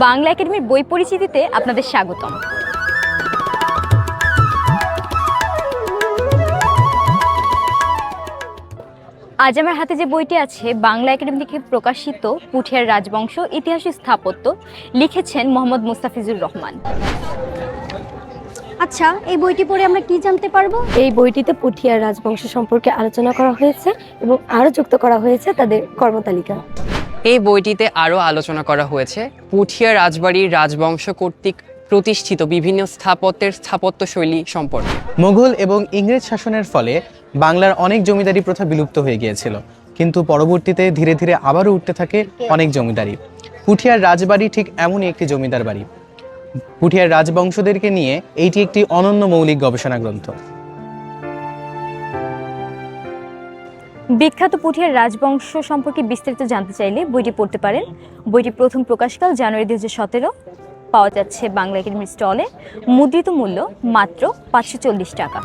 বাংলা একাডেমির বই পরিচিতিতে আপনাদের স্বাগতম। আজ আমার হাতে যে বইটি আছে বাংলা একাডেমি থেকে প্রকাশিত পুঠিয়ার রাজবংশ ইতিহাস ও স্থাপত্য, লিখেছেন মোহাম্মদ মুস্তাফিজুর রহমান। আচ্ছা, এই বইটি পড়ে আমরা কি জানতে পারবো? এই বইটিতে পুঠিয়ার রাজবংশ সম্পর্কে আলোচনা করা হয়েছে এবং আরও যুক্ত করা হয়েছে তাদের কর্মতালিকা। এই বইটিতে আরও আলোচনা করা হয়েছে পুঠিয়া রাজবাড়ির রাজবংশ কর্তৃক প্রতিষ্ঠিত বিভিন্ন স্থাপত্য শৈলী সম্পর্কে। মুঘল এবং ইংরেজ শাসনের ফলে বাংলার অনেক জমিদারি প্রথা বিলুপ্ত হয়ে গিয়েছিল, কিন্তু পরবর্তীতে ধীরে ধীরে আবারও উঠতে থাকে অনেক জমিদারি। পুঠিয়ার রাজবাড়ি ঠিক এমনই একটি জমিদার বাড়ি। পুঠিয়ার রাজবংশদেরকে নিয়ে এইটি একটি অনন্য মৌলিক গবেষণা গ্রন্থ। বিখ্যাত পুঠিয়ার রাজবংশ সম্পর্কে বিস্তারিত জানতে চাইলে বইটি পড়তে পারেন। বইটি প্রথম প্রকাশকাল জানুয়ারি 2017, পাওয়া যাচ্ছে বাংলা একাডেমির স্টলে। মুদ্রিত মূল্য মাত্র 540 টাকা।